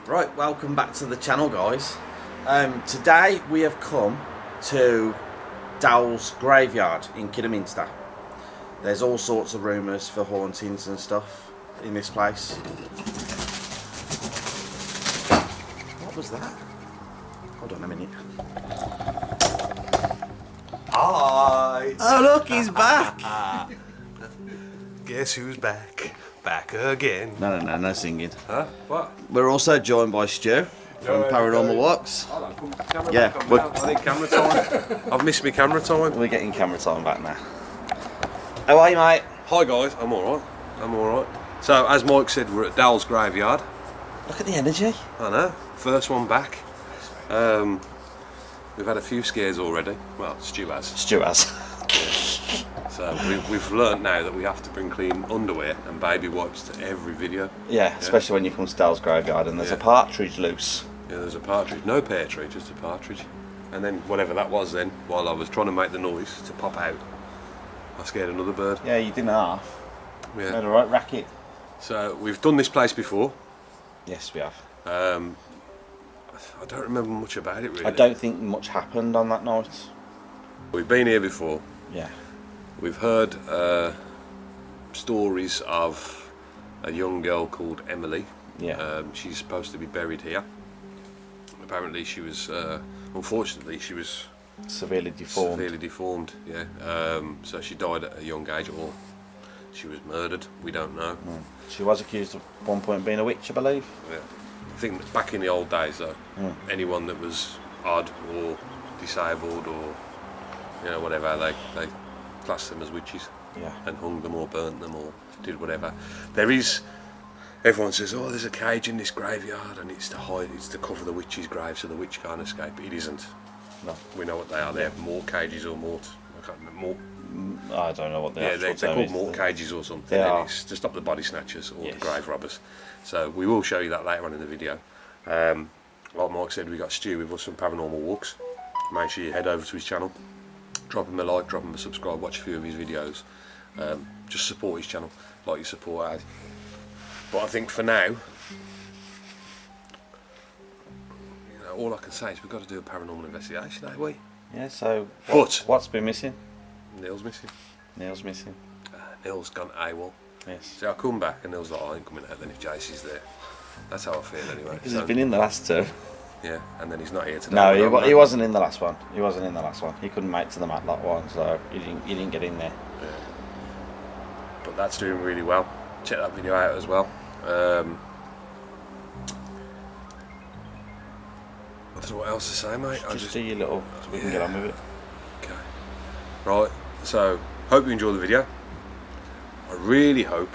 Right, welcome back to the channel, guys. Today we have come to Dowell's graveyard in Kidderminster. There's all sorts of rumours for hauntings and stuff in this place. What was that? Hold on a minute. Hi! Oh look, he's back! Guess who's back? Back again. No singing. Huh? What? We're also joined by Stu from Paranormal Walks. Yeah, I need camera time. I've missed my camera time. we're getting camera time back now. How are you, mate? Hi guys, I'm alright. I'm alright. So, as Mike said, we're at Dowell's graveyard. Look at the energy. I know, first one back. We've had a few scares already. Well, Stu has. Stu has. So we've learnt now that we have to bring clean underwear and baby wipes to every video. Yeah, especially when you come to Dowell's graveyard and there's a partridge loose. Yeah, there's a partridge. No pear tree, just a partridge. And then whatever that was then, while I was trying to make the noise to pop out, I scared another bird. Yeah, you didn't half. Yeah. Made a right racket. So we've done this place before. Yes, we have. I don't remember much about it really. I don't think much happened on that night. We've been here before. Yeah. We've heard stories of a young girl called Emily. Yeah. She's supposed to be buried here. Apparently she was, unfortunately she was Severely deformed. Severely deformed, yeah. So she died at a young age, or she was murdered, we don't know. She was accused of one point being a witch, I believe. Yeah. I think back in the old days though, anyone that was odd or disabled or whatever, they classed them as witches. Yeah. And hung them or burnt them or did whatever. Everyone says, oh, there's a cage in this graveyard and it's to hide, it's to cover the witch's grave so the witch can't escape. It isn't. No. We know what they are. They're mort cages or mort. I can't remember. I don't know what the actual They're term called is. mort cages or something. They are. It's to stop the body snatchers or Yes. the grave robbers. So we will show you that later on in the video. Like Mike said, we got Stu with us from Paranormal Walks. Make sure you head over to his channel, drop him a like, drop him a subscribe, watch a few of his videos. Just support his channel like you support ours. But I think for now, all I can say is we've got to do a paranormal investigation, ain't we? Yeah, so what's been missing? Neil's missing. Neil's missing. Neil's gone AWOL. Yes. See, I come back and Neil's like, I ain't coming out then if Jaycee's there. That's how I feel anyway. Because he's been in the last two. Yeah, and then he's not here today. No, he wasn't in the last one. He wasn't in the last one. He couldn't make it to the Matlock one, so he didn't get in there. Yeah. But that's doing really well. Check that video out as well. I don't know what else to say, mate. Just do your little, so we can get on with it. Okay. Right, so hope you enjoy the video. I really hope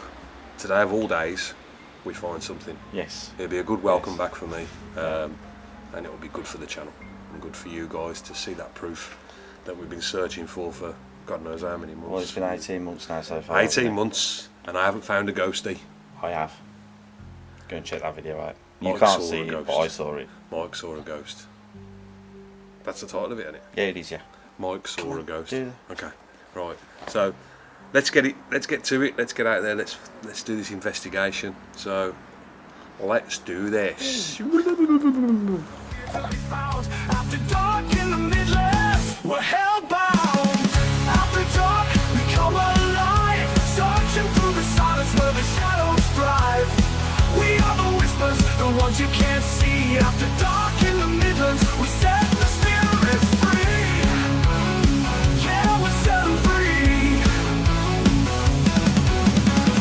today of all days we find something. Yes. It'll be a good welcome back for me, and it'll be good for the channel and good for you guys to see that proof that we've been searching for God knows how many months. Well, it's been 18 months now so far. 18 months, and I haven't found a ghostie. I have. Go and check that video out. You Mike can't saw see a it, ghost. but I saw it. Mike saw a ghost. That's the title of it, isn't it? Yeah, it is, yeah. Mike saw a ghost. do Okay, right. So let's get to it. Let's get out there. Let's do this investigation. So let's do this. After dark in the Midlands, we're hellbound. After dark, we come alive, searching through the silence where the shadows thrive. We are the whispers, the ones you can't see. After dark in the Midlands, we set the spirits free. Yeah, we're set them free.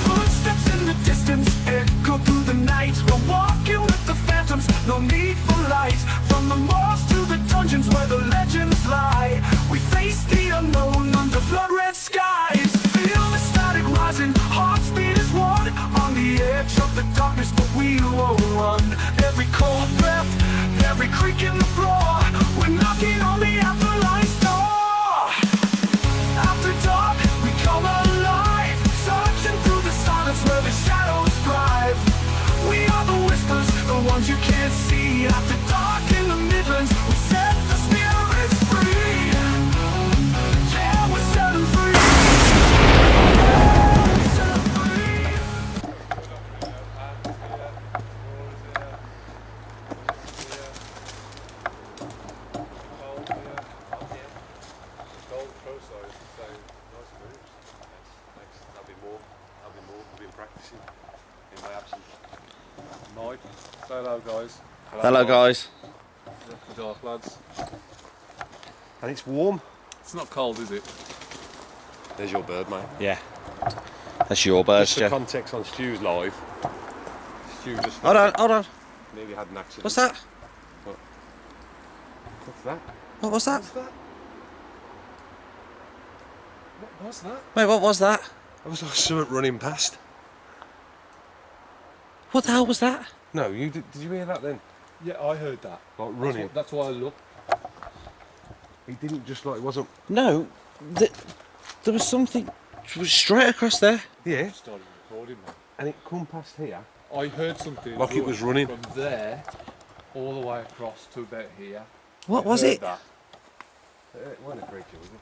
Footsteps in the distance echo through the night. We're walking with the phantoms, no need for light. From the malls to the dungeons where the legends lie, we face the unknown under blood-red skies. Feel the static rising, heart speed is one. On the edge of the darkness, but we won't run. Every cold breath, every creak in the floor, we're knocking on the afterlife's door. After dark, we come alive, searching through the silence where the shadows thrive. We are the whispers, the ones you can't see. After dark in the Midlands, we set the spirits free. Yeah, we're set them free. Yeah, we're set them free. Hi. Say hello, guys. Hello guys. After dark, lads. And it's warm. It's not cold, is it? There's your bird, mate. Yeah. That's your bird, Just for Stu. context on Stu's live. Stu just Hold on. nearly had an accident. What's that? What's that? What was that? What's that? What was that? Wait, what was that? That was like something running past. What the hell was that? No, you did you hear that then? Yeah, I heard that. Like running. That's why I looked. He didn't just like, it wasn't. No, there was something straight across there. Yeah. Started recording, man. And it come past here. I heard something. Like it was running. From there, all the way across to about here. What I was heard it? That. It wasn't a creature, was it?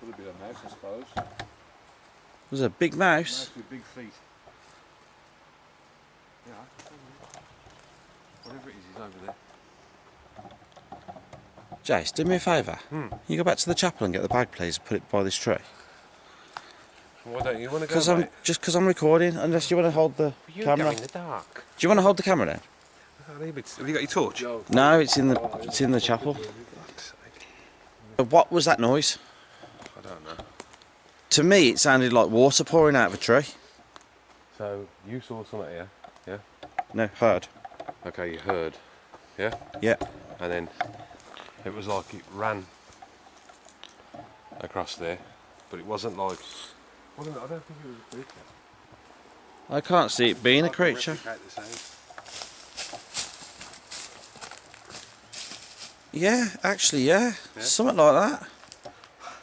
Could have been a mouse, I suppose. It was a big mouse. Mouse with big feet. Yeah. Whatever it is, he's over there. Jace, do me a favour. You go back to the chapel and get the bag, please, and put it by this tree. Why don't you want to go? Because I'm recording. Unless you want to hold the camera. Go in the dark. Do you want to hold the camera then? Have you got your torch? Yo, No, it's in the chapel. Fuck's sake. What was that noise? I don't know. To me, it sounded like water pouring out of a tree. So you saw something here, yeah? No, heard. Okay, you heard, yeah? Yeah. And then it was like it ran across there, but it wasn't like. I don't think it was a creature. I can't see it being a creature. Replicate the sound. Yeah, actually, yeah. Something like that.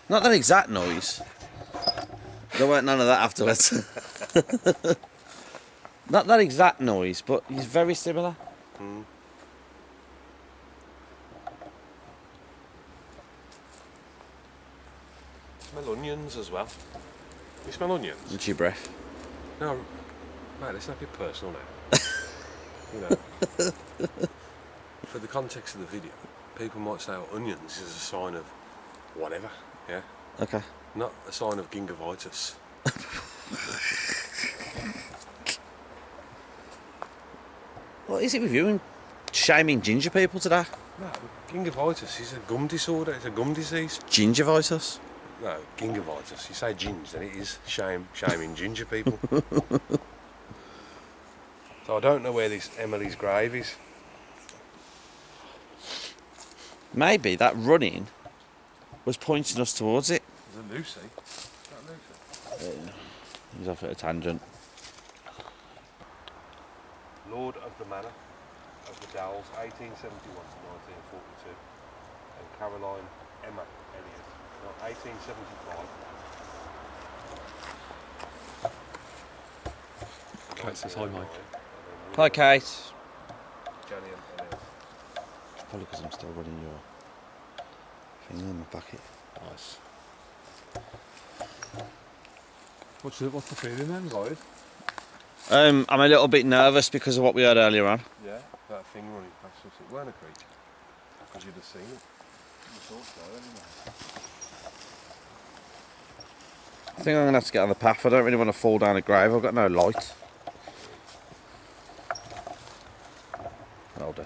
Not that exact noise. There weren't none of that afterwards. Not that exact noise, but it's very similar. Smell onions as well. You smell onions? Into your breath. No, mate, let's not get personal now. You know, for the context of the video, people might say, "Oh, onions is a sign of whatever." Yeah, Okay. not a sign of gingivitis. What is it with you and shaming ginger people today? No, gingivitis is a gum disorder. It's a gum disease. Gingivitis? No, gingivitis. You say ginge, then it is shaming ginger people. So I don't know where this Emily's grave is. Maybe that running was pointing us towards it. there's a Lucy. Is that Lucy? He's off at a tangent. Lord of the Manor of the Dowells, 1871 to 1942, and Caroline Emma Elliot, 1875. Kate says hi, Mike. Hi, Kate. Jenny and Elliot. Probably because I'm still running your thing in my pocket. Nice. What's the feeling then, guys? I'm a little bit nervous because of what we heard earlier on. Yeah, that thing running past us, it weren't a creature, because you'd have seen it. I think I'm going to have to get on the path. I don't really want to fall down a grave. I've got no light. That'll do.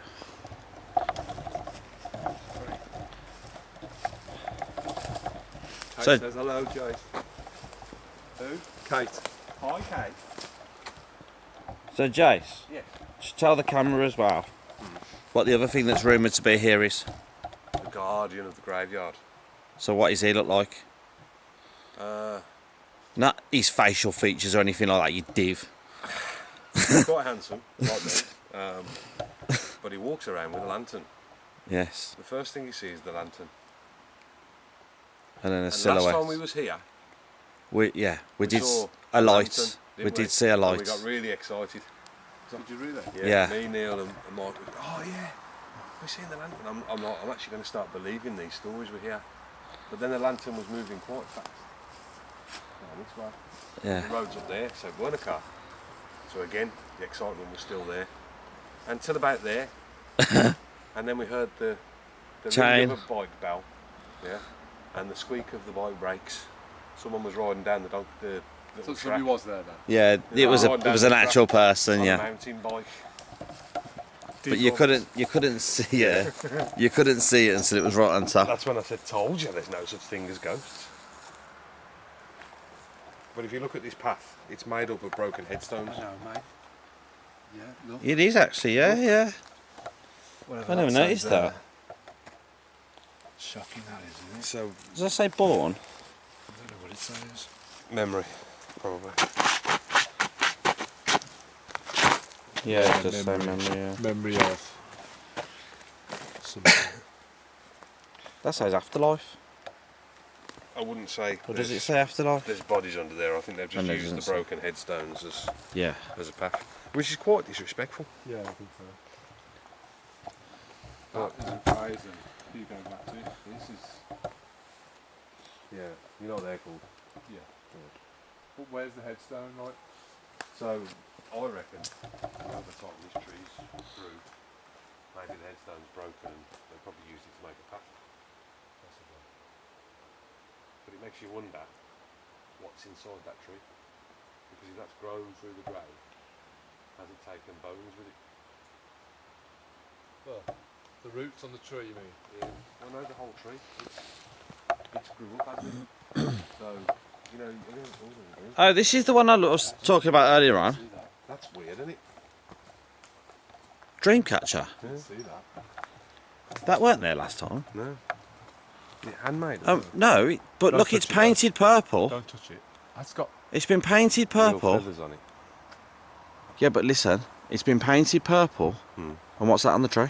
Kate So- says hello, Jace. Who? Kate. Hi, Kate. So, Jace, Yes. just tell the camera as well what the other thing that's rumoured to be here is. The guardian of the graveyard. So, what does he look like? Not his facial features or anything like that, you div. He's quite handsome, like me. But he walks around with a lantern. Yes. The first thing you see is the lantern. And then a And silhouette. last time we was here, We did saw a light. lantern, We didn't did see a And light. we got really excited. Did you really? Yeah. Me, Neil, and Mike. Oh yeah, we're seeing the lantern. I'm actually going to start believing these stories we're here. But then the lantern was moving quite fast. Oh, this way. Yeah. The road's up there, so it weren't a car. So again, the excitement was still there. Until about there. And then we heard the Chain. ring of a bike bell. Yeah. And the squeak of the bike brakes. Someone was riding down the So little somebody track was there then? Yeah, it was an actual person, on a yeah. mountain bike. But you couldn't see it. You couldn't see it until it was right on top. That's when I said, told you there's no such thing as ghosts. But if you look at this path, it's made up of broken headstones. I know, mate. Yeah, look. It is actually, yeah. Whatever I never that noticed says that. there. Shocking that is, isn't it? So, Does that say born? I don't know what it says. memory, probably. Yeah, it does say memory, yeah. Memory of something. That says afterlife. I wouldn't say. Or does it say afterlife? There's bodies under there. I think they've just No, it used the doesn't say. broken headstones Yeah. as a path, which is quite disrespectful. Yeah, I think so. That is a prize and you go back to it. This is, Yeah, you know what they're called. Yeah. But where's the headstone, like? So, I reckon over time this tree's grew. Maybe the headstone's broken and they probably used it to make a path. Possibly. But it makes you wonder what's inside that tree. Because if that's grown through the grave, has it taken bones with it? Well, the roots on the tree, you mean? Yeah. Well, no, the whole tree. It's grew up, hasn't it? So, you know, Oh, this is the one I was talking about earlier on. see that. that's weird, isn't it? Dreamcatcher. See that. That weren't there last time. No. Is it handmade? Isn't it? No, but Don't look, it's touch it, though. painted purple. Don't touch it. That's got. It's been painted Real purple. feathers on it. Yeah, but listen, it's been painted purple. Hmm. And what's that on the tree?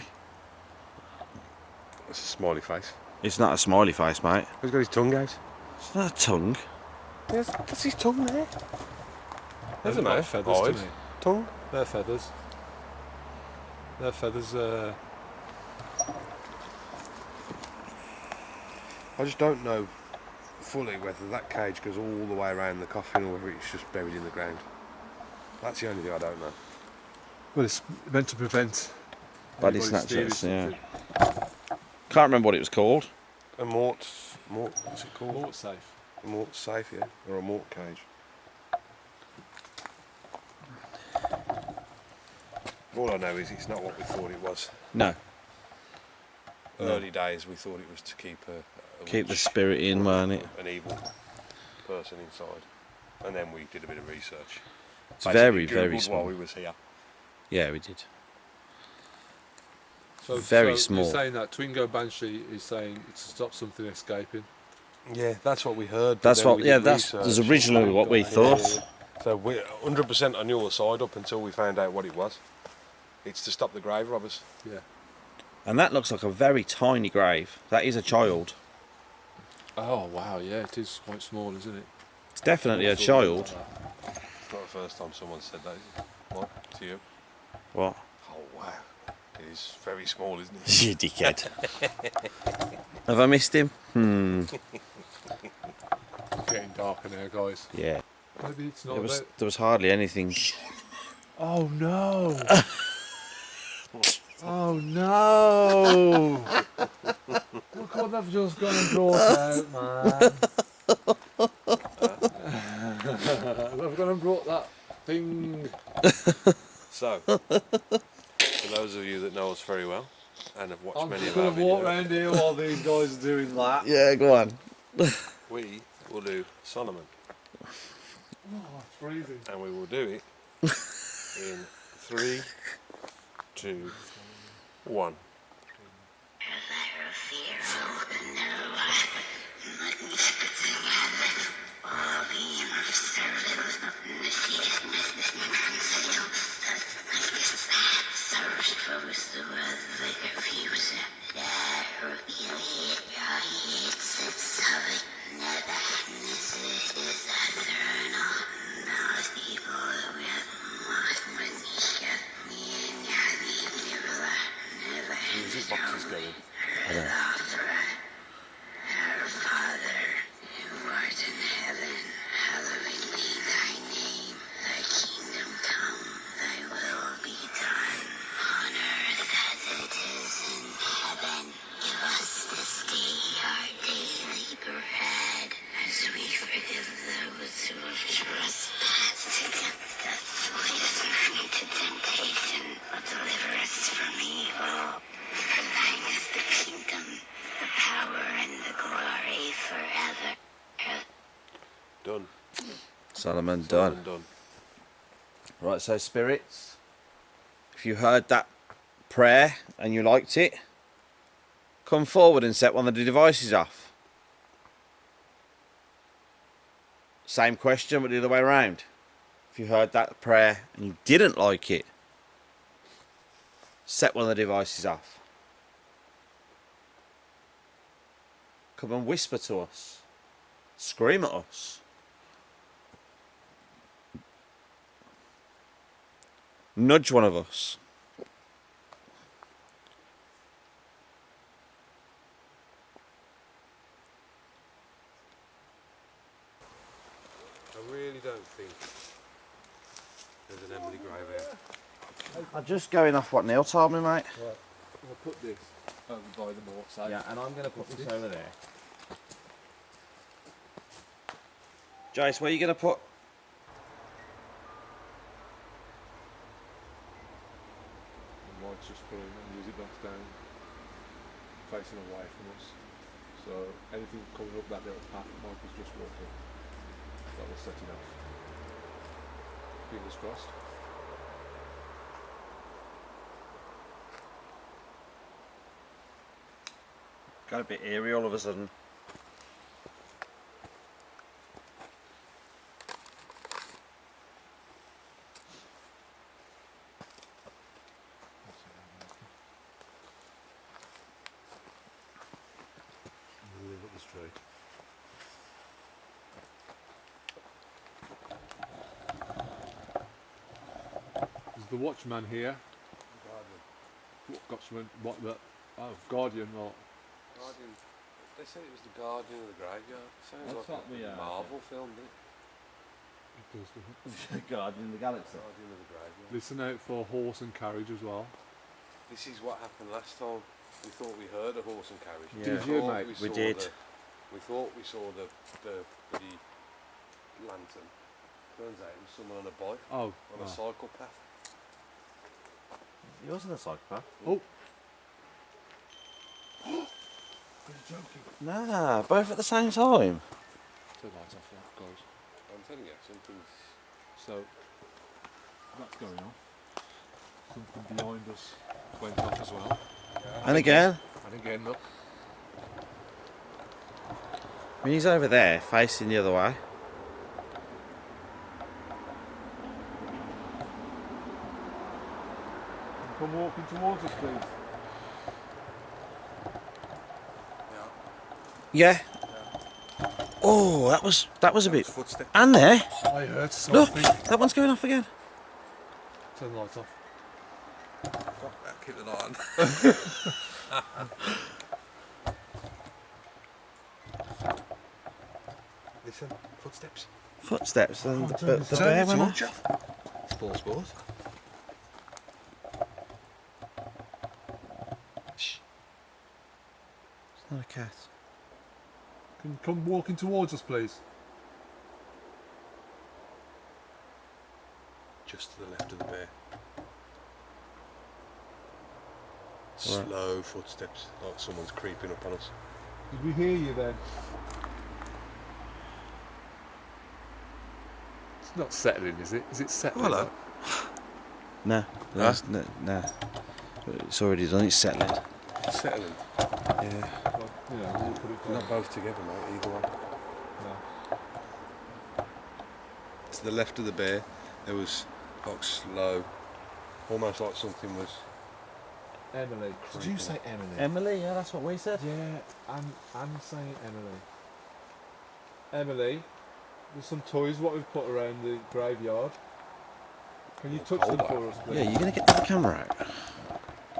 It's a smiley face. It's not a smiley face, mate. He's got his tongue out. It's not a tongue. Yes, that's his tongue there. Those Doesn't are matter. feathers to Eyes. me. Tongue. They're feathers. They're feathers. I just don't know fully whether that cage goes all the way around the coffin or whether it's just buried in the ground. That's the only thing I don't know. Well, it's meant to prevent Body anybody stealing snatchers, yeah. something. Can't remember what it was called. A mort, what's it called? More safe. A mort safe, yeah, or a mort cage. All I know is it's not what we thought it was. No. Early days we thought it was to keep a Keep the witch, spirit in, weren't it? an evil person inside, and then we did a bit of research. It's very, Basically very Googled small. while we was here. Yeah, we did. So, Very so small. You're saying that Twingo Banshee is saying it's to stop something escaping. Yeah, that's what we heard. but That's then what. we Yeah, did that's research. originally what we thought. So we 100% on your side up until we found out what it was. It's to stop the grave robbers. Yeah. And that looks like a very tiny grave. That is a child. Oh wow, yeah, it is quite small, isn't it? It's definitely a child. It's not the first time someone said that, is it? What? To you? What? Oh wow. It is very small, isn't it? You dickhead. Have I missed him? Getting darker now, guys. Yeah. Maybe it's not. There was hardly anything. Oh no! Oh no! Look what they've just gone and brought out, man. They've gone and brought that thing. So, for those of you that know us very well and have watched I'm many just of our going to walk videos, around here while these guys are doing that. Yeah, go on. we will do Solomon, Oh, it's freezing. and we will do it in 3, 2, 1. Music box is going. I don't know. Deliver us from Solomon Solomon done. done. Right, so spirits, if you heard that prayer and you liked it, come forward and set one of the devices off. Same question, but the other way around. If you heard that prayer and you didn't like it, set one of the devices off. Come and whisper to us. Scream at us. Nudge one of us. I really don't think there's an Emily grave here. I'm just going off what Neil told me, mate. Right. I'll put this over by the more side. Yeah, and I'm going to put this over there. Jace, where are you going to put? And Mike's just putting the music box down, facing away from us. So anything coming up that little path, Mike was just walking. That will set it off. Fingers crossed. Got a bit eerie all of a sudden. Live up the street. Is the watchman here? Watchman, what the? Oh, guardian, not. Guardian. They said it was the Guardian of the Graveyard. Sounds That's like what we a are. Marvel film, doesn't it? It does, doesn't it? Guardian of the Galaxy. Guardian of the Graveyard. Listen out for horse and carriage as well. This is what happened last time. We thought we heard a horse and carriage. Yeah. Did you, thought mate? We saw did. We thought we saw the bloody lantern. Turns out it was someone on a bike Oh, on a cycle path. He wasn't a psychopath. oh, Nah, both at the same time. turn the lights off there, guys. I'm telling you, something's. So that's going on. Something behind us went off as well. And again, And again, look. I mean, he's over there, facing the other way. Come walking towards us, please. Yeah. Oh, that was a bit. Footsteps. And there, I heard look, something. that one's going off again. Turn the lights off. Fuck that, keep the light on. Listen, footsteps. Footsteps and the turn bear went torch off. Sport, sport. Shh. It's not a cat. Can you come walking towards us, please? Just to the left of the bear. Slow footsteps, like someone's creeping up on us. Did we hear you then? It's not settling, is it? Is it settling? Hello. No, Huh? no. It's already done. It's settling. Settling. Yeah. Well, you know, we'll put it They're down. not both together, mate, either one. No. To the left of the bear, there was like slow, almost like something was. Emily. Did you say Emily? Emily, yeah, that's what we said. Yeah, I'm saying Emily. Emily, there's some toys what we've put around the graveyard. Can you touch them cold for us, please? Yeah, you're gonna get the other camera out.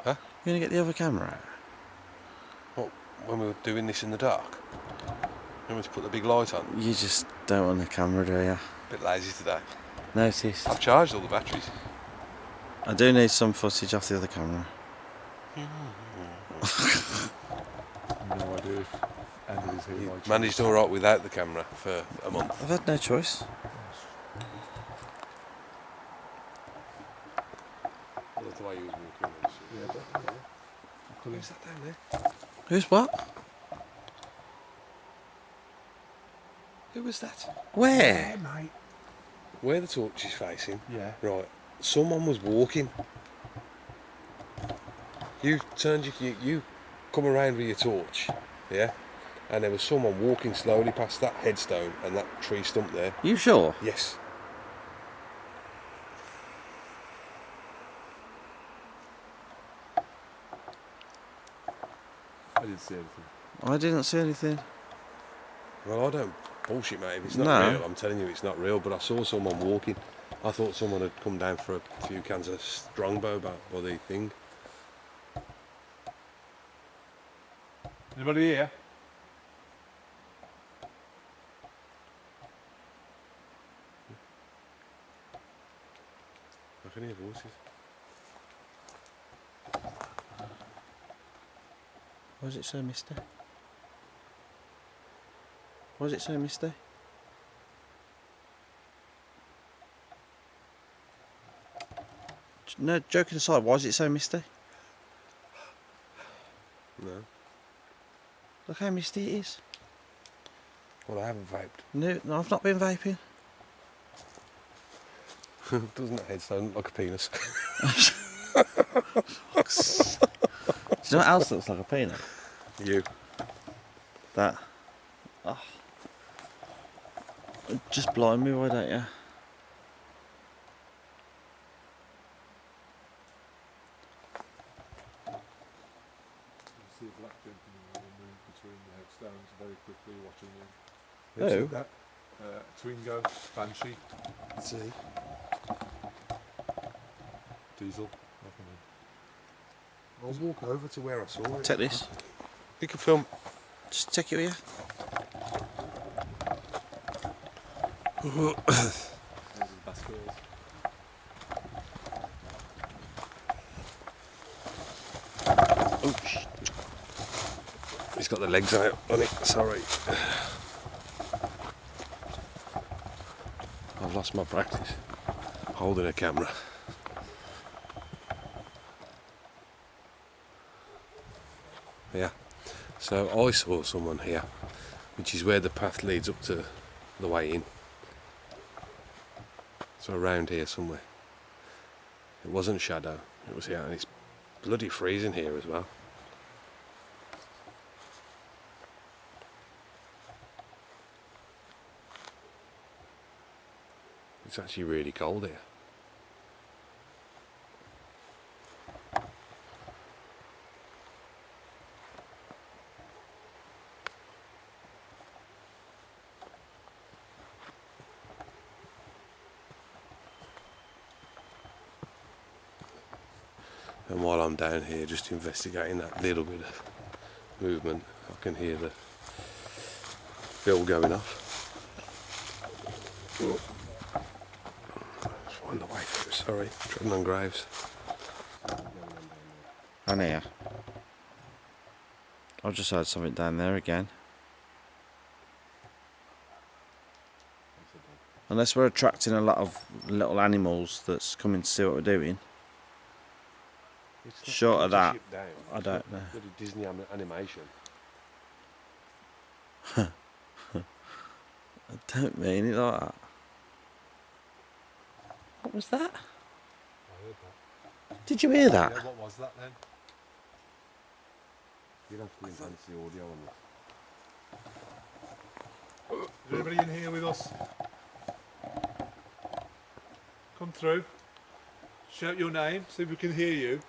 Huh? You're gonna get the other camera out. What, when we were doing this in the dark? You want me to put the big light on? You just don't want the camera, do you? Bit lazy today. Noticed. I've charged all the batteries. I do need some footage off the other camera. No idea if Emily's here. You by chance. managed all right without the camera for a month. I've had no choice. I love the way you was walking. Yeah, but, Who's that down there? Who's what? Who was that? Where? mate. where the torch is facing, Yeah. right, someone was walking. You turned you come around with your torch, yeah, and there was someone walking slowly past that headstone and that tree stump there. You sure? Yes. I didn't see anything. I didn't see anything. Well, I don't bullshit, mate. If it's not No. real, I'm telling you it's not real. But I saw someone walking. I thought someone had come down for a few cans of Strongbow by the thing. Anybody here? I can hear voices. Why is it so misty? Why is it so misty? No, joking aside, why is it so misty? No. Look how misty it is. Well, I haven't vaped. No, I've not been vaping. Doesn't that headstone look like a penis? Do you know what else looks like a peanut? You. That. Oh. Just blind me, why don't you? You see a black gentleman move between the headstones very quickly, watching him. Who? said that? Twingo, Banshee, See. Diesel. I'll walk over to where I saw it. Take this. You can film. Just take it with you. Those are the best girls. Oh, shit. He's got the legs out on it. Sorry. I've lost my practice holding a camera. Yeah, so I saw someone here, which is where the path leads up to the way in. So around here somewhere. It wasn't shadow, it was here, and it's bloody freezing here as well. It's actually really cold here. And while I'm down here just investigating that little bit of movement, I can hear the bell going off. Let's find the way through, sorry, treading on graves. I know. I've just heard something down there again. Unless we're attracting a lot of little animals that's coming to see what we're doing. It's Short of that, down. I don't know. Bloody Disney animation. I don't mean it like that. What was that? I heard that. Did you hear that? Yeah, what was that then? You'd have to enhance the audio on that. Is anybody in here with us? Come through. Shout your name, see if we can hear you.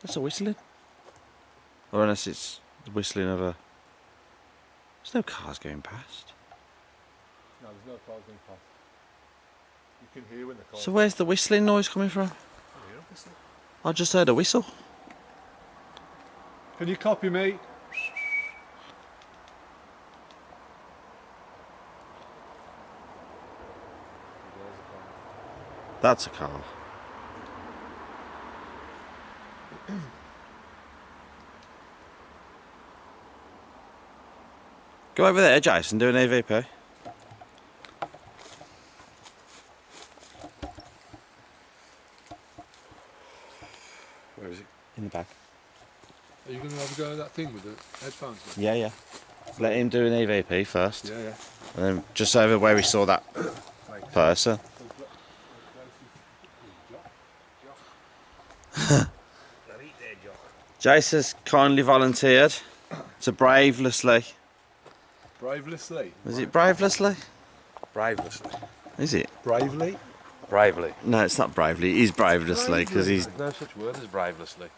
That's a whistling. Or unless it's the whistling of a... There's no cars going past. No, there's no cars going past. You can hear when the cars. So where's the whistling noise coming from? I just heard a whistle. Can you copy me? That's a car. Go over there, Jason, do an EVP. Where is it? In the back. Are you going to have a go at that thing with the headphones? Then? Yeah, yeah. Let him do an EVP first. Yeah, yeah. And then just over where we saw that person. Jace has kindly volunteered to bravelessly. Bravelessly? Is it bravelessly? Bravelessly. Is it? Bravely? Bravely. No, it's not bravely. It is bravelessly because he's. There's no such word as bravelessly.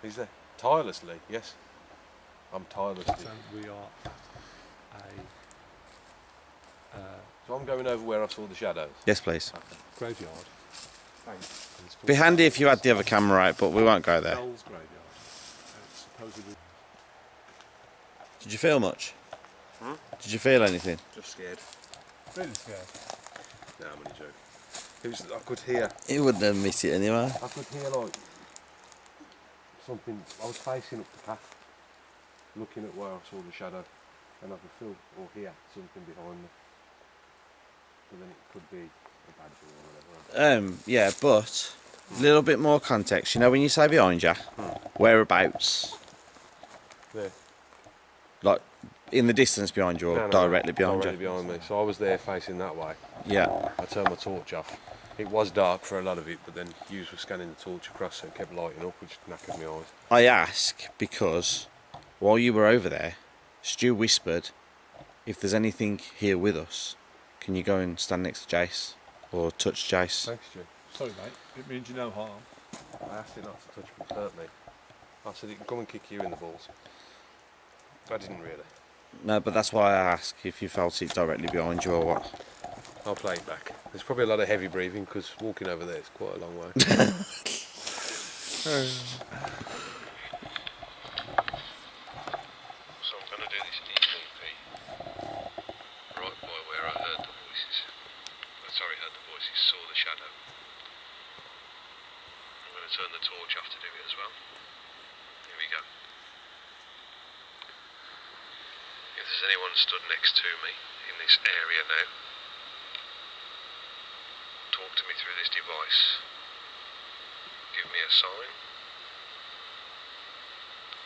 Is there? Tirelessly, yes. I'm tirelessly. So we are a So I'm going over where I saw the shadows. Yes, please. graveyard. Thanks. Be handy if you had the other camera out, but we won't go there. Doll's graveyard. It's supposedly. Did you feel much? Did you feel anything? Just scared. Really scared. No, I'm only joking. I could hear. He wouldn't admit it anyway. I could hear like something. I was facing up the path, looking at where I saw the shadow, and I could feel or hear something behind me. But then it could be a bad thing or whatever. Yeah, but a little bit more context. You know, when you say behind you, whereabouts? There. Like in the distance behind you, or No, no, directly behind directly you? behind me. So I was there facing that way. Yeah. I turned my torch off. It was dark for a lot of it, but then you were scanning the torch across, so it kept lighting up, which knackered my eyes. I ask because while you were over there, Stu whispered, "If there's anything here with us, can you go and stand next to Jace or touch Jace?" Thanks, Stu. Sorry, mate. It means you no harm. I asked it not to touch me, hurt me. I said it can come and kick you in the balls. I didn't really. No, but that's why I ask if you felt it directly behind you or what. I'll play it back. There's probably a lot of heavy breathing because walking over there is quite a long way. So I'm going to do this EVP right by where I heard the voices. Heard the voices, saw the shadow. I'm going to turn the torch off to do it as well. Here we go. If there's anyone stood next to me in this area now, talk to me through this device. Give me a sign,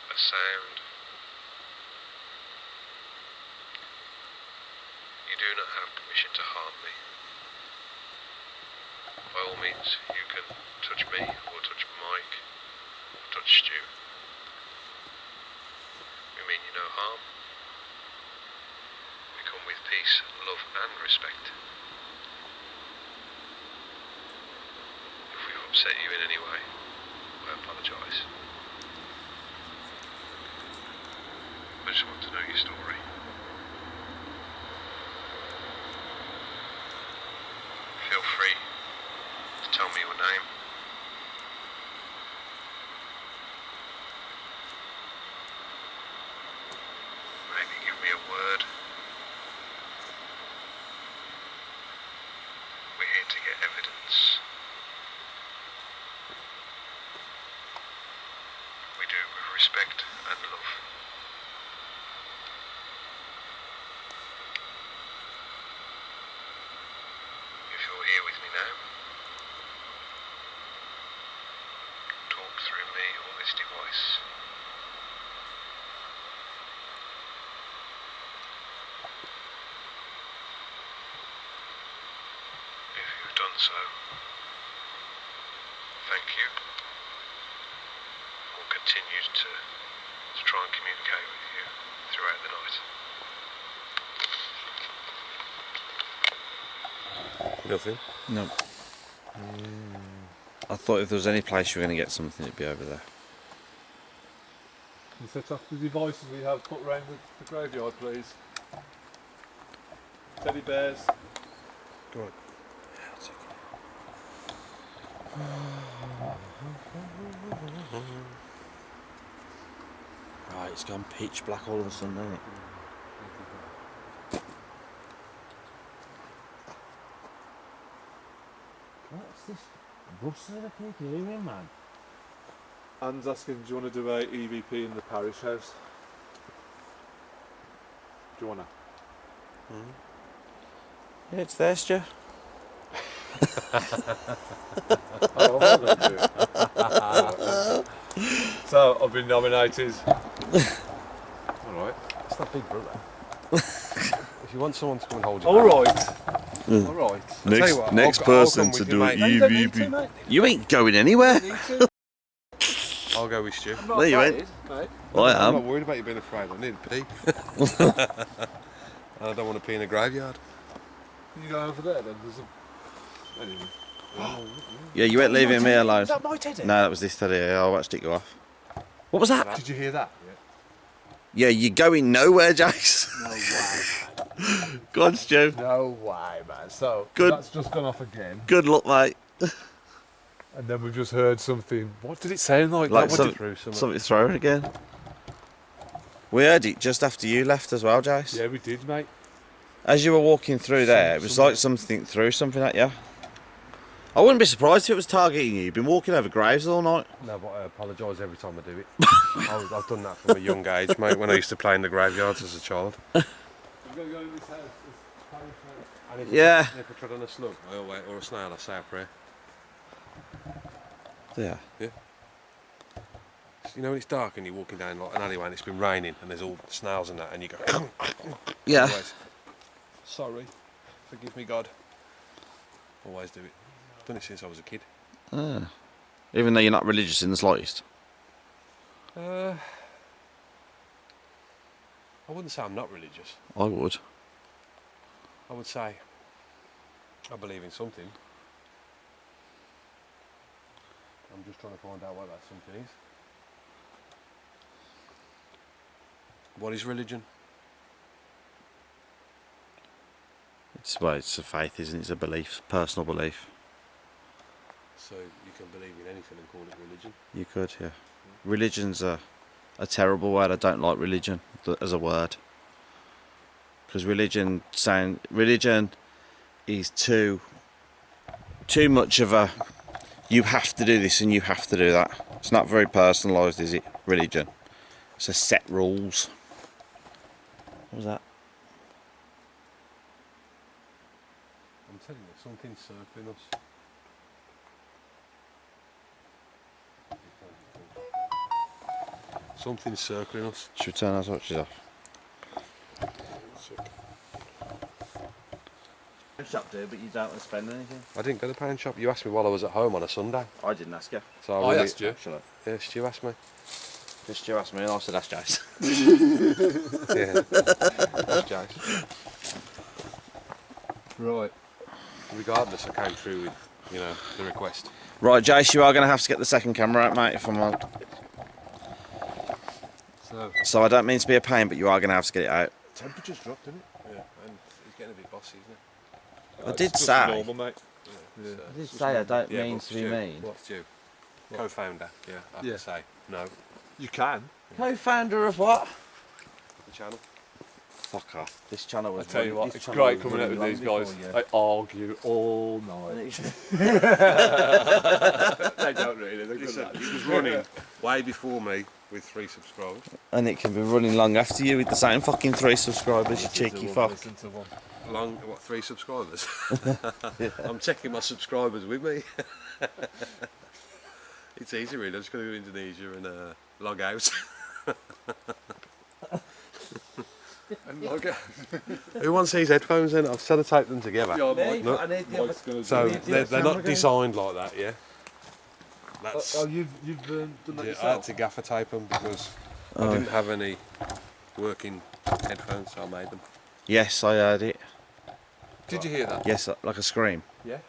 a sound. You do not have permission to harm me. By all means, you can touch me, or touch Mike, or touch Stu. We mean you no harm. We come with peace, love and respect. If we've upset you in any way, I apologise. I just want to know your story. Feel free to tell me your name. Maybe give me a word. We're here to get evidence. We do it with respect and love. If you're here with me now, talk through me or this device. If you've done so, thank you. We'll continue to try and communicate with you throughout the night. Nothing. No. I thought if there was any place you were going to get something, it'd be over there. Can you set off the devices we have put around the graveyard, please? Teddy bears. Go on. Right, it's gone pitch black all of a sudden, hasn't it? What's this rustling I keep hearing, man? Anne's asking, do you want to do a EVP in the parish house? Do you want to? Yeah, it's there, Stu. Oh, I'm not gonna do it. So I've been nominated. Alright. It's not big, brother. If you want someone to come and hold you. Alright. Alright. Next person to do it, EVP. You ain't going anywhere. I'll go with Stu. No, you ain't. Mate. Well, I I'm am. not worried about you being afraid. I need to pee. And I don't want to pee in a graveyard. You go over there then. There's a... Anyway. Yeah, you ain't leaving me alone. Is that my teddy? No, that was this teddy. I watched it go off. What was that? Did you hear that? Yeah, you're going nowhere, Jace. No way. Go on, Stu. No way, man. So Good. that's just gone off again. Good luck, mate. And then we've just heard something. What did it sound like? Like What some, did- something thrown again. We heard it just after you left as well, Jace. Yeah, we did, mate. As you were walking through there, it was like something threw something at you. I wouldn't be surprised if it was targeting you. You've been walking over graves all night. No, but I apologise every time I do it. I've done that from a young age, mate, when I used to play in the graveyards as a child. I'm going to go in this house. And if Yeah. If I tread on a slug or a snail, I say a prayer. Yeah. You know when it's dark and you're walking down like an alleyway and it's been raining and there's all snails and that and you go... Yeah. Always, sorry, forgive me God. Always do it. Done it since I was a kid. Ah. Even though you're not religious in the slightest. I wouldn't say I'm not religious. I would. I would say I believe in something. I'm just trying to find out what that something is. What is religion? It's a faith, isn't it? It's a belief, personal belief. So you can believe in anything and call it religion? You could, yeah. Religion's a terrible word. I don't like religion as a word. Because religion is too much of a, you have to do this and you have to do that. It's not very personalised, is it? Religion. It's a set rules. What was that? I'm telling you, something's circling us. Something's circling us. Should we turn our torches off? Shop do, but you don't want to spend anything. I didn't go to the pound shop. You asked me while I was at home on a Sunday. I didn't ask you. So I asked you. Shut up. Yeah, Stu asked me. Just Stu asked me and I said that's Jace. Yeah. That's Jace. Right. Regardless, I came through with, you know, the request. Right, Jace, you are going to have to get the second camera out, mate, if I'm on. So I don't mean to be a pain, but you are going to have to get it out. Temperature's dropped, didn't it? Yeah, and it's getting a bit bossy, isn't it? I did say. Normal, mate. Yeah. I did say I don't Yeah, mean but to be Stu, mean. Stu, co-founder, yeah, I have Yeah. to say, no, You can. Co-founder of what? the channel. Fuck off. This channel I was. tell you what, this it's channel great was coming out with running these long guys. before They argue all night. you. They don't really. They're good Listen, lads. it was running way before me with 3 subscribers. And it can be running long after you with the same fucking 3 subscribers, you cheeky fuck. Listen to one. Long, what, 3 subscribers? I'm checking my subscribers with me. It's easy really, I'm just going to go to Indonesia and log out. And log out. Who wants these headphones then? I've sellotaped them together. Yeah, Mike. Look. I need the Mike's gonna So do it. they're not designed like that, yeah? That's, Oh, you've done that yeah, I had yourself? to gaffer tape them because I didn't have any working headphones, so I made them. Yes, I heard it. Did you hear that? Yes, like a scream. Yeah.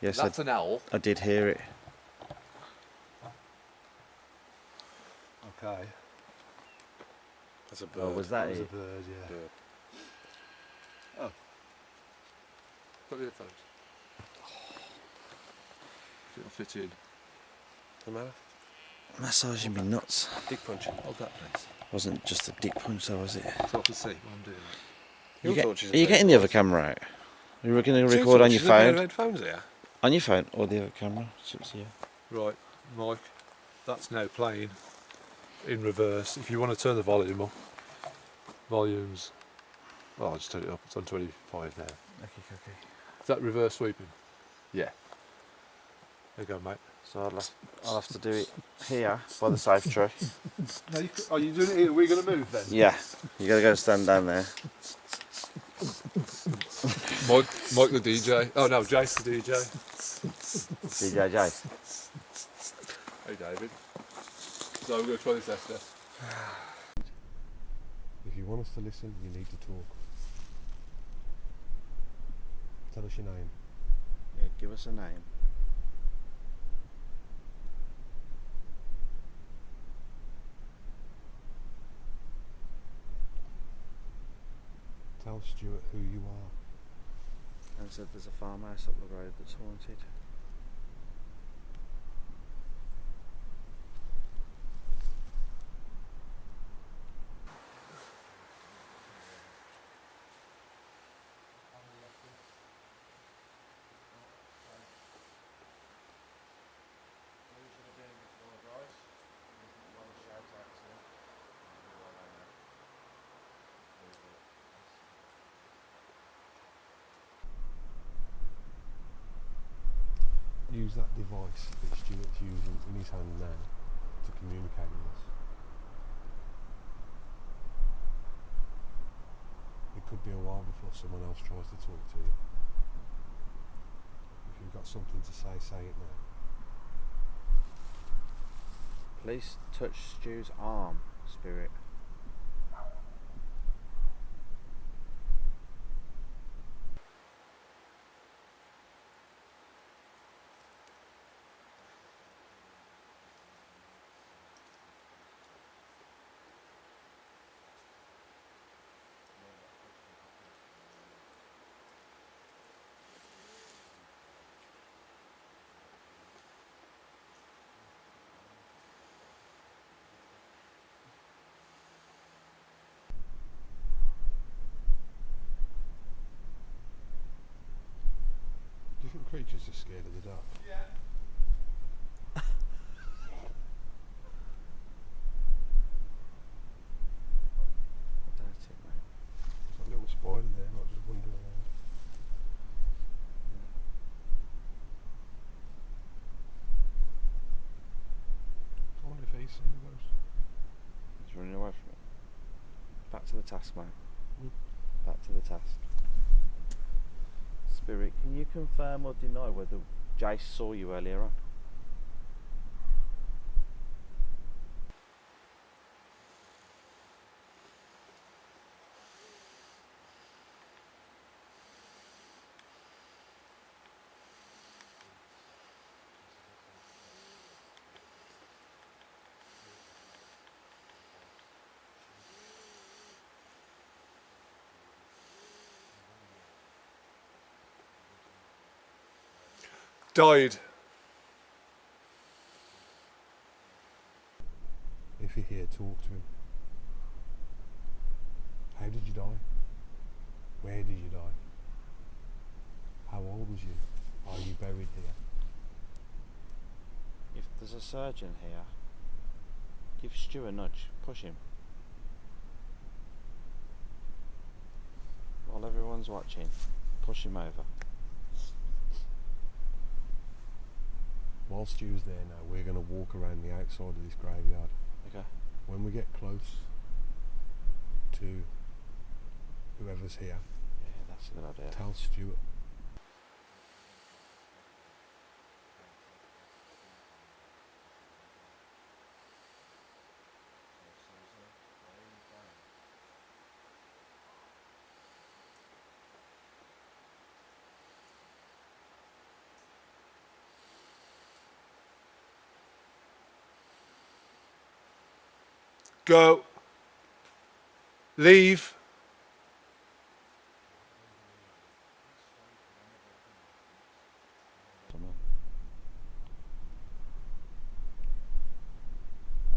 Yes, That's an owl. I did hear it. Okay. That's a bird. Oh, was that That was a it? bird, yeah. Bird. Got the headphones. It'll fit in. Doesn't matter. Massaging me nuts. Dick punch. Hold that, please. Wasn't just a dick punch though, was it? So I can see what I'm doing. Are you getting the other camera out? Are you going to record on your phone? Headphones here. On your phone or the other camera? It's up to you. Right, Mike, that's now playing in reverse. If you want to turn the volume up, volumes, well, I'll just turn it up, it's on 25 now. Okay. Is that reverse sweeping? Yeah. There you go, mate. So I'll have to do it here by the safe tree. No, are you doing it here? We're going to move then? Yeah, you gotta go stand down there. Mike the DJ. Oh no, Jace the DJ. DJ Jace. Hey David. So we're going to try this test. If you want us to listen, you need to talk. Tell us your name. Yeah, give us a name. Tell Stuart who you are. And said there's a farmhouse up the road that's haunted. Use that device that Stuart's using in his hand now to communicate with us. It could be a while before someone else tries to talk to you. If you've got something to say, say it now. Please touch Stu's arm, spirit. Do you think creatures are scared of the dark? I doubt it, mate. There's a little spider there, not just wandering around. I wonder if he's seen a ghost. He's running away from it. Back to the task, mate. Back to the task. Spirit, can you confirm or deny whether Jace saw you earlier on? Died. If you're here, talk to him. How did you die? Where did you die? How old was you? Are you buried here? If there's a surgeon here, give Stu a nudge. Push him. While everyone's watching, push him over. While Stu's there now, we're going to walk around the outside of this graveyard. Okay. When we get close to whoever's here, Yeah, that's a good idea. tell Stuart. Go. Leave.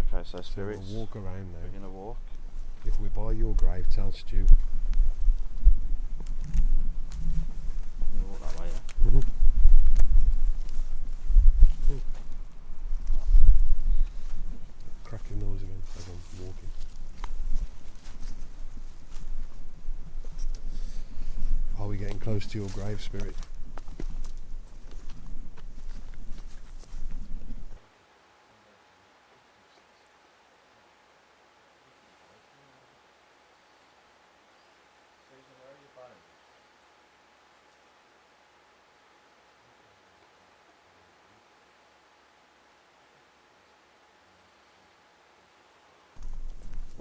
Okay, so So spirits, we'll walk around we're now. gonna walk. If we're by your grave, tell Stu. We're gonna walk that way, yeah? Cracking noise again as I'm walking. Are we getting close to your grave, spirit?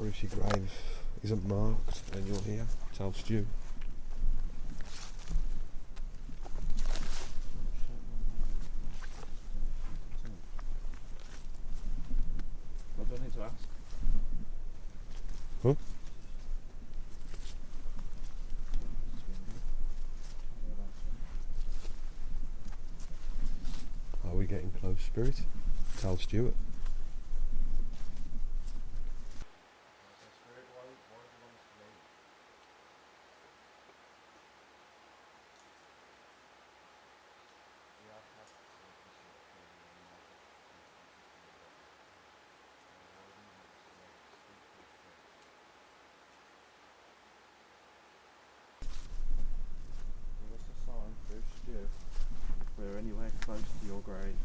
or if your grave isn't marked and you're here, tell Stu. What do I need to ask? Huh? Are we getting close, Spirit? Tell Stuart. Give us a sign through Stu if we're anywhere close to your grave.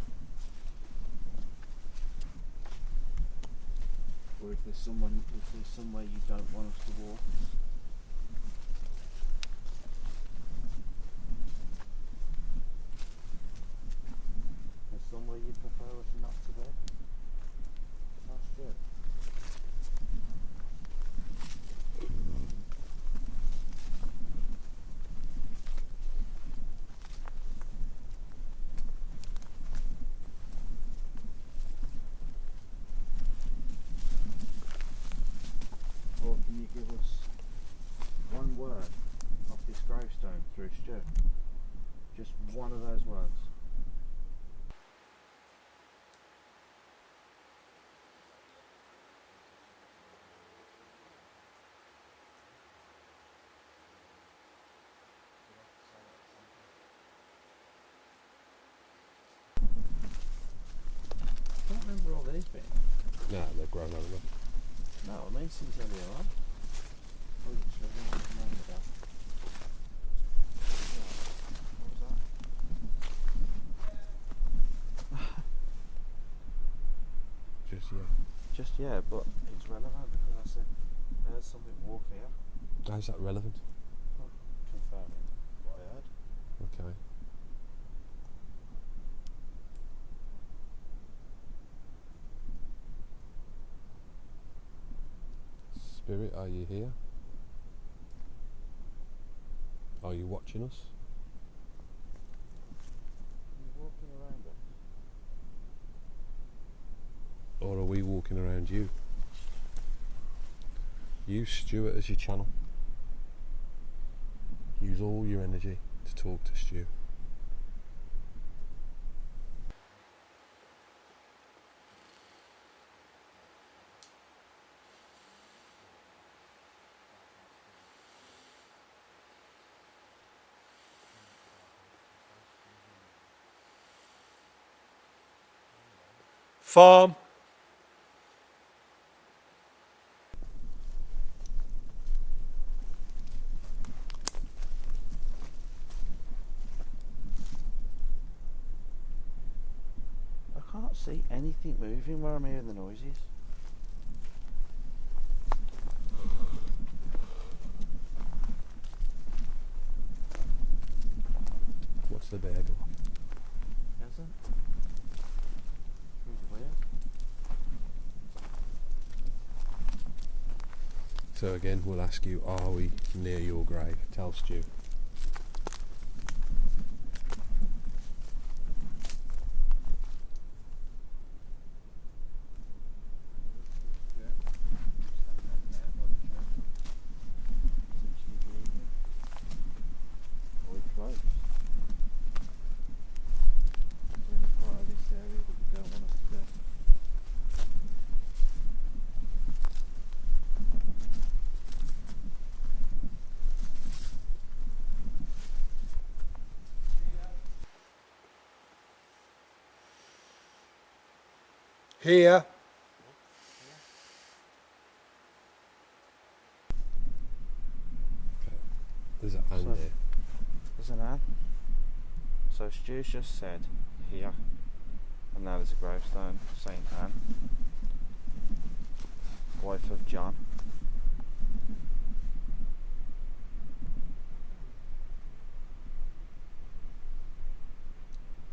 Or if there's somewhere you don't want us to walk. There's somewhere you prefer us not to be. That's good. Or can you give us one word off this gravestone through Stu? Just one of those words. I don't remember all these been. Nah, they're grown over enough. No, I mean since earlier on. Oh, you should have remembered that. What was that? Just yeah. Just yeah, but it's relevant because I said there's something walk here. How's that relevant? Confirming what I heard. Okay. Spirit, are you here? Are you watching us? Are you walking around us? Or are we walking around you? Use Stuart as your channel. Use all your energy to talk to Stu. Farm. I can't see anything moving where I'm hearing the noises. What's the bear go off? Hasn't? Really weird. So again, we'll ask you, are we near your grave? Tell Stu. Here. Okay. There's an and So- there. There's an Anne. So Stu's just said here, and now there's a gravestone saying Anne, wife of John.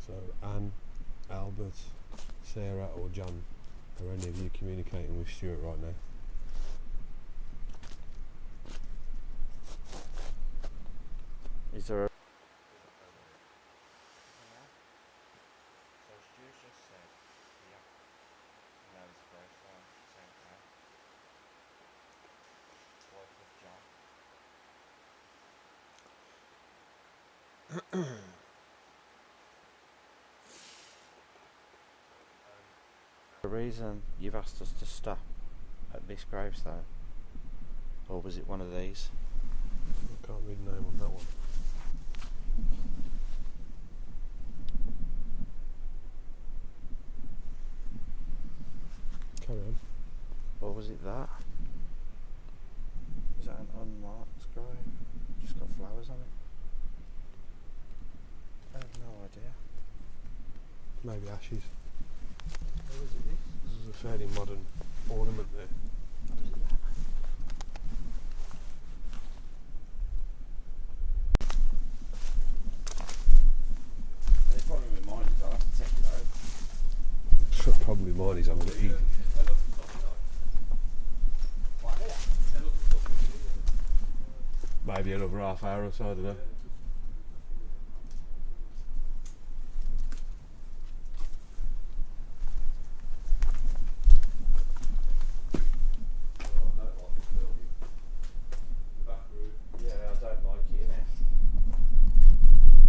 So Anne, Albert, Sarah or John, are any of you communicating with Stuart right now? Is there a... The reason you've asked us to stop at this gravestone, or was it one of these? I can't read the name on that one. Carry on. Or was it that? Is that an unmarked grave? Just got flowers on it? I have no idea. Maybe ashes. Or was it this? This is a fairly modern ornament there. Or was it that? They probably remind us, I'll have to check it out. Probably mine is I'm going to eat. Maybe another half hour or so, I don't know. Yeah, I don't like it, innit?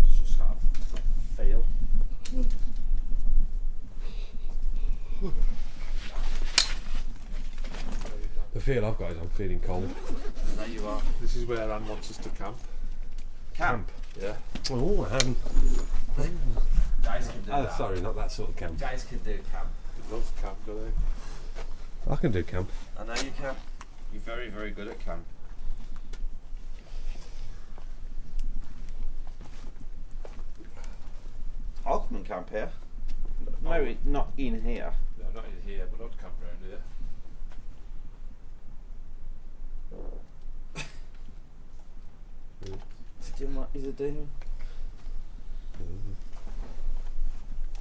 It's just kind of feel. The feel I've got is I'm feeling cold. There you are. This is where Anne wants us to camp. Camp? Yeah. Oh, I haven't. Guys can do Oh, that. sorry, not that sort of camp. Guys can do camp. They love camp, do they? I can do camp. I know you can. You're very, very good at camp. I'll come and camp here. No, not in here. No, not in here, but I'd camp around here. Is it doing?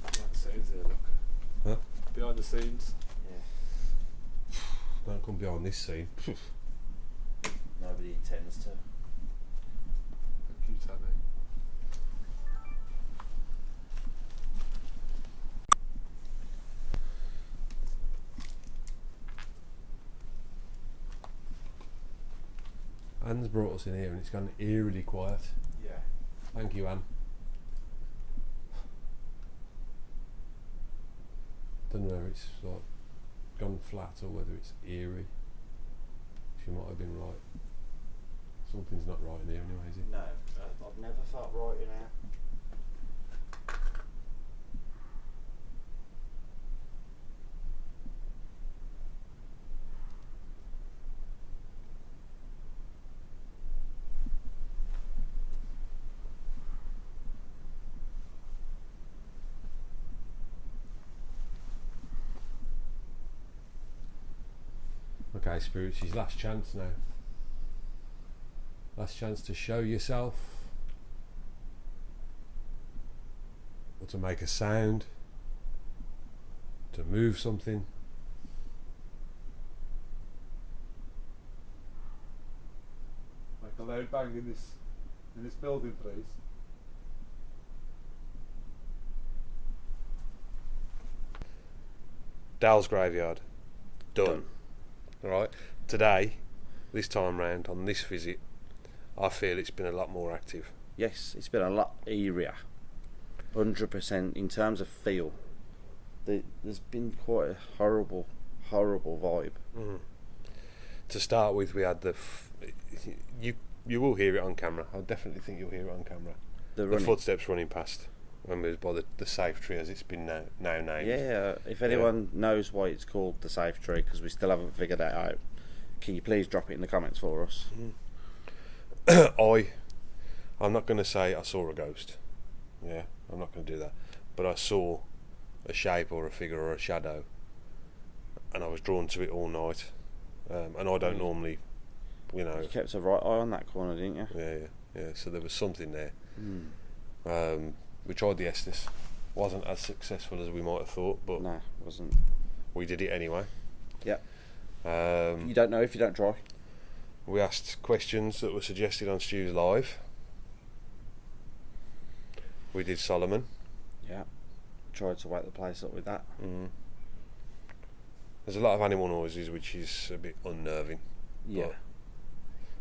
Behind the scenes here, look. Huh? Behind the scenes. Yeah. Don't come behind this scene. Nobody intends to. Thank you, Tammy. Anne's brought us in here and it's gone eerily quiet. Yeah. Thank you, Anne. Don't know whether it's like gone flat or whether it's eerie. She might have been right. Something's not right in here anyway, is it? No, I've never felt right in here. Okay, Spirits, it's last chance now. Last chance to show yourself. Or to make a sound. To move something. Make a loud bang in this building, please. Dal's graveyard. Done. Alright. Today, this time round, on this visit, I feel it's been a lot more active. Yes, it's been a lot eerier. 100% in terms of feel. There's been quite a horrible vibe. Mm. To start with, we had you will hear it on camera. I definitely think you'll hear it on camera. The footsteps running past when we was by the safe tree, as it's been now named. Yeah, if anyone knows why it's called the safe tree, because we still haven't figured that out, can you please drop it in the comments for us? I'm not going to say I saw a ghost. Yeah, I'm not going to do that. But I saw a shape or a figure or a shadow, and I was drawn to it all night. And I don't normally, you know. You kept a right eye on that corner, didn't you? Yeah. So there was something there. We tried the Estes. Wasn't as successful as we might have thought, but No, it wasn't. we did it anyway. Yeah. You don't know if you don't try. We asked questions that were suggested on Stu's Live. We did Solomon. Yeah. Tried to wake the place up with that. There's a lot of animal noises which is a bit unnerving. Yeah.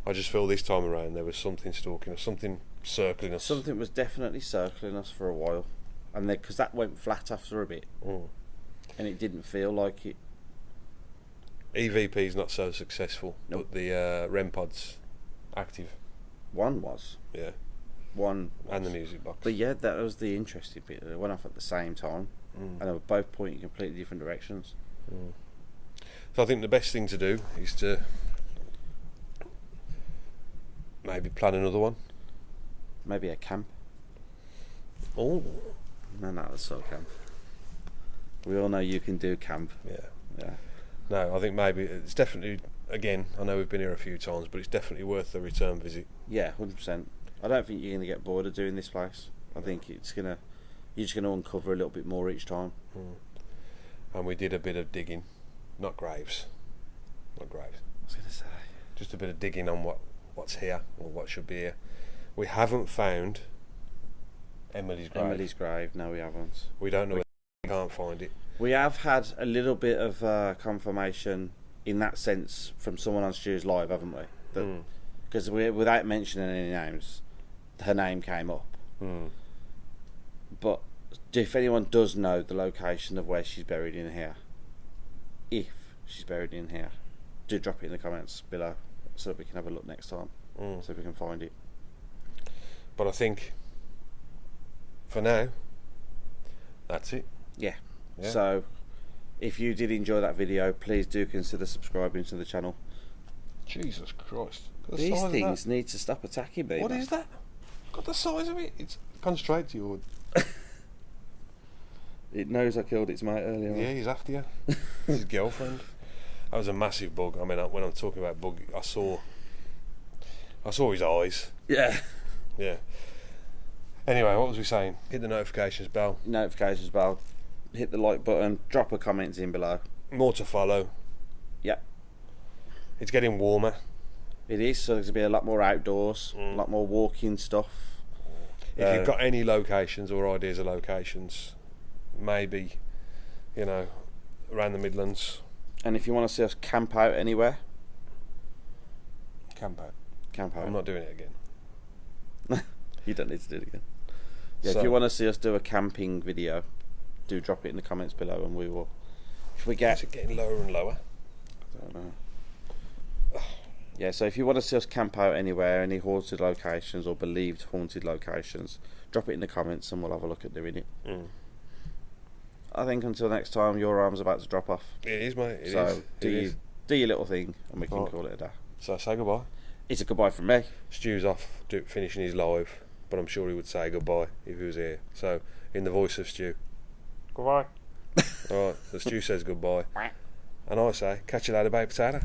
But I just feel this time around there was something stalking us, something circling us. Something was definitely circling us for a while, and then because that went flat after a bit, and it didn't feel like it. EVP's not so successful, but the REM pod's active. One was. Yeah. One was. And the music box. But yeah, that was the interesting bit. They went off at the same time, and they were both pointing completely different directions. So I think the best thing to do is to maybe plan another one. Maybe a camp. Oh. No, that's so camp. We all know you can do camp. Yeah. No, I think maybe it's definitely, again, I know we've been here a few times, but it's definitely worth the return visit. Yeah, 100%. I don't think you're going to get bored of doing this place. I think you're just going to uncover a little bit more each time. And we did a bit of digging, not graves. I was going to say. Just a bit of digging on what's here, or what should be here. We haven't found Emily's grave. No, we haven't. We don't know where we can't find it. We have had a little bit of confirmation in that sense from someone on Stu's Live, haven't we? Because without mentioning any names, her name came up. But if anyone does know the location of where she's buried in here, if she's buried in here, do drop it in the comments below so that we can have a look next time, so we can find it. But I think for now, that's it. Yeah. So if you did enjoy that video, please do consider subscribing to the channel. Jesus Christ. These things need to stop attacking me. What is that? Got the size of it. It's gone straight to your... It knows I killed its mate earlier. Yeah, he's after you. His girlfriend. That was a massive bug. I mean, when I'm talking about bug, I saw his eyes. Yeah. Yeah. Anyway, what was we saying? Hit the notifications bell. Notifications bell. Hit the like button. Drop a comment in below. More to follow. Yeah. It's getting warmer. It is, so there's going to be a lot more outdoors, a lot more walking stuff. If you've got any locations or ideas of locations, maybe, around the Midlands. And if you want to see us camp out anywhere, Camp out. camp out. I'm not doing it again. You don't need to do it again. Yeah, So- if you want to see us do a camping video, do drop it in the comments below, and we will. If we get, Is it getting lower and lower? I don't know. Yeah, so if you want to see us camp out anywhere, any haunted locations or believed haunted locations, drop it in the comments and we'll have a look at doing it. I think until next time, your arm's about to drop off. It is, mate. It So is. do your little thing and we can Right. call it a day. So say goodbye. It's a goodbye from me. Stu's off finishing his live, but I'm sure he would say goodbye if he was here. So, in the voice of Stu, goodbye. Alright, the Stu says goodbye. And I say, catch you later, babe potato.